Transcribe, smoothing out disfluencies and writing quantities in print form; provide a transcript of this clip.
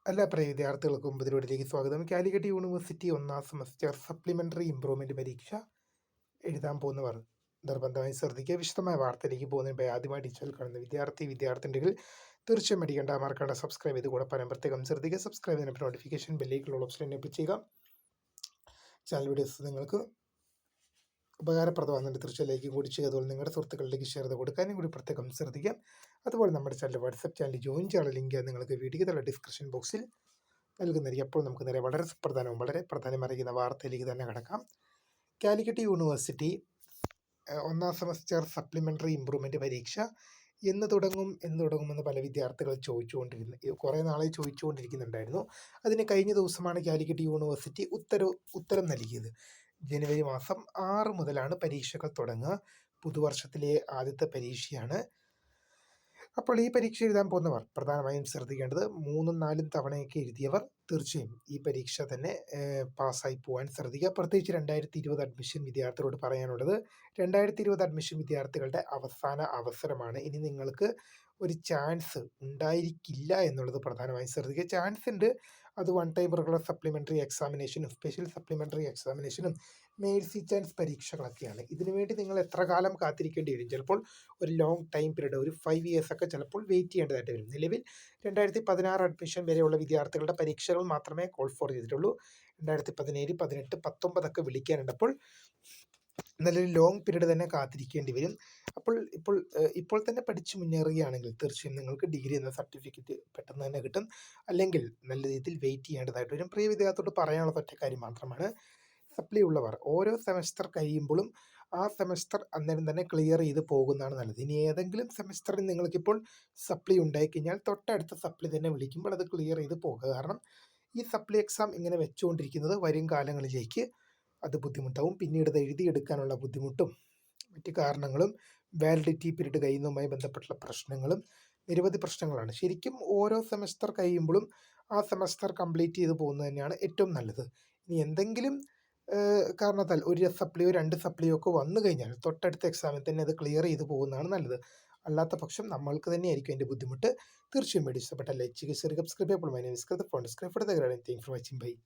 എല്ലാ പ്രിയ വിദ്യാർത്ഥികൾക്കും പുതിയൊരിലേക്ക് സ്വാഗതം. കാലിക്കറ്റ് യൂണിവേഴ്സിറ്റി ഒന്നാം സെമസ്റ്റർ സപ്ലിമെൻ്ററി ഇംപ്രൂവ്മെൻ്റ് പരീക്ഷ എഴുതാൻ പോകുന്നവർ നിർബന്ധമായി ശ്രദ്ധിക്കുക. വിശദമായ വാർത്തയിലേക്ക് പോകുന്നതിന് മുമ്പ് ആദ്യമായി ചാനൽ കാണുന്ന വിദ്യാർത്ഥിനികൾ തീർച്ചയായും അടിക്കേണ്ട മറക്കേണ്ട സബ്സ്ക്രൈബ് ചെയ്ത് കൂടെ പറയാൻ പ്രത്യേകം ശ്രദ്ധിക്കുക. സബ്സ്ക്രൈബ് ചെയ്യുന്ന നോട്ടിഫിക്കേഷൻ ബെല്ലേക്കുള്ള ഓപ്ഷൻ എനേബിൾ ചെയ്യുക. ചാനൽ വീഡിയോസ് നിങ്ങൾക്ക് ഉപകാരപ്രദമാകുന്നുണ്ട് തീർച്ചയായും ലൈക്കും കൂടി ചെയ്യുക. അതുപോലെ നിങ്ങളുടെ സുഹൃത്തുക്കളിലേക്ക് ഷെയർ ചെയ്ത് കൊടുക്കാനും കൂടി പ്രത്യേകം ശ്രദ്ധിക്കാം. അതുപോലെ നമ്മുടെ ചാനൽ വാട്സപ്പ് ചാനൽ ജോയിൻ ചെയ്യാനുള്ള ലിങ്ക് നിങ്ങൾക്ക് വീഡിയോയുടെ ഡിസ്ക്രിപ്ഷൻ ബോക്സിൽ നൽകുന്നതായിരിക്കും. അപ്പോൾ നമുക്ക് നേരെ വളരെ പ്രധാനമറിയുന്ന വാർത്തയിലേക്ക് തന്നെ കിടക്കാം. കാലിക്കറ്റ് യൂണിവേഴ്സിറ്റി ഒന്നാം സെമസ്റ്റർ സപ്ലിമെൻ്ററി ഇംപ്രൂവ്മെൻ്റ് പരീക്ഷ എന്ന് തുടങ്ങുമെന്ന് പല വിദ്യാർത്ഥികൾ കുറേ നാളെ ചോദിച്ചുകൊണ്ടിരിക്കുന്നുണ്ടായിരുന്നു. അതിന് കഴിഞ്ഞ ദിവസമാണ് കാലിക്കറ്റ് യൂണിവേഴ്സിറ്റി ഉത്തരം നൽകിയത്. ജനുവരി മാസം 6 മുതലാണ് പരീക്ഷകൾ തുടങ്ങുക. പുതുവർഷത്തിലെ ആദ്യത്തെ പരീക്ഷയാണ്. അപ്പോൾ ഈ പരീക്ഷ എഴുതാൻ പോകുന്നവർ പ്രധാനമായും ശ്രദ്ധിക്കേണ്ടത് 3ഉം 4ഉം തവണയൊക്കെ എഴുതിയവർ തീർച്ചയായും ഈ പരീക്ഷ തന്നെ പാസ്സായി പോകാൻ ശ്രദ്ധിക്കുക. പ്രത്യേകിച്ച് 2020 അഡ്മിഷൻ വിദ്യാർത്ഥികളോട് പറയാനുള്ളത്, 2020 അഡ്മിഷൻ വിദ്യാർത്ഥികളുടെ അവസാന അവസരമാണ്. ഇനി നിങ്ങൾക്ക് ഒരു ചാൻസ് ഉണ്ടായിരിക്കില്ല എന്നുള്ളത് പ്രധാനമായും ശ്രദ്ധിക്കുക. ചാൻസ് ഉണ്ട്, അത് വൺ ടൈം റെഗുലർ സപ്ലിമെൻ്ററി എക്സാമിനേഷനും സ്പെഷ്യൽ സപ്ലിമെൻ്ററി എക്സാമിനേഷനും മേഴ്സി ചാൻസ് പരീക്ഷകളൊക്കെയാണ്. ഇതിനുവേണ്ടി നിങ്ങൾ എത്ര കാലം കാത്തിരിക്കേണ്ടി വരും? ചിലപ്പോൾ ഒരു ലോങ് ടൈം പീരീഡ്, ഒരു 5 years ഒക്കെ ചിലപ്പോൾ വെയിറ്റ് ചെയ്യേണ്ടതായിട്ട് വരും. നിലവിൽ 2016 അഡ്മിഷൻ വരെയുള്ള വിദ്യാർത്ഥികളുടെ പരീക്ഷകൾ മാത്രമേ കോൾ ഫോർ ചെയ്തിട്ടുള്ളൂ. 2017, 18, 19 വിളിക്കാനുണ്ട്. അപ്പോൾ നല്ലൊരു ലോങ് പീരീഡ് തന്നെ കാത്തിരിക്കേണ്ടി വരും. അപ്പോൾ ഇപ്പോൾ തന്നെ പഠിച്ച് മുന്നേറുകയാണെങ്കിൽ തീർച്ചയായും നിങ്ങൾക്ക് ഡിഗ്രി എന്ന സർട്ടിഫിക്കറ്റ് പെട്ടെന്ന് തന്നെ കിട്ടും. അല്ലെങ്കിൽ നല്ല രീതിയിൽ വെയിറ്റ് ചെയ്യേണ്ടതായിട്ട് വരും. പ്രിയ വിദ്യാർത്ഥിയോട് പറയാനുള്ള ഒറ്റ കാര്യം മാത്രമാണ്, സപ്ലി ഉള്ളവർ ഓരോ സെമസ്റ്റർ കഴിയുമ്പോഴും ആ സെമസ്റ്റർ അന്നേരം തന്നെ ക്ലിയർ ചെയ്ത് പോകുന്നതാണ് നല്ലത്. ഇനി ഏതെങ്കിലും സെമസ്റ്ററിൽ നിങ്ങൾക്കിപ്പോൾ സപ്ലി ഉണ്ടായിക്കഴിഞ്ഞാൽ തൊട്ടടുത്ത സപ്ലി തന്നെ വിളിക്കുമ്പോൾ അത് ക്ലിയർ ചെയ്ത് പോകുക. കാരണം ഈ സപ്ലി എക്സാം ഇങ്ങനെ വെച്ചുകൊണ്ടിരിക്കുന്നത് വരും കാലങ്ങളിലേക്ക് അത് ബുദ്ധിമുട്ടാവും. പിന്നീട് അത് എഴുതിയെടുക്കാനുള്ള ബുദ്ധിമുട്ടും മറ്റ് കാരണങ്ങളും വാലിഡിറ്റി പീരീഡ് കഴിയുന്നതുമായി ബന്ധപ്പെട്ടുള്ള പ്രശ്നങ്ങളും നിരവധി പ്രശ്നങ്ങളാണ്. ശരിക്കും ഓരോ സെമസ്റ്റർ കഴിയുമ്പോഴും ആ സെമസ്റ്റർ കംപ്ലീറ്റ് ചെയ്ത് പോകുന്നത് തന്നെയാണ് ഏറ്റവും നല്ലത്. ഇനി എന്തെങ്കിലും കാരണത്താൽ ഒരു സപ്ലിയോ 2 സപ്ലിയോ ഒക്കെ വന്നു കഴിഞ്ഞാൽ തൊട്ടടുത്ത എക്സാമിൽ തന്നെ അത് ക്ലിയർ ചെയ്ത് പോകുന്നതാണ് നല്ലത്. അല്ലാത്ത പക്ഷം നമ്മൾക്ക് തന്നെയായിരിക്കും അതിൻ്റെ ബുദ്ധിമുട്ട്. തീർച്ചയായും വീഡിയോ ഇഷ്ടപ്പെട്ട ലൈക്ക് ചെയ്യുക, സബ്സ്ക്രൈബ് ചെയ്യുമ്പോൾ മൈ നെയിം ഈസ് കൃത് for describe for the great. Thank you for watching. By.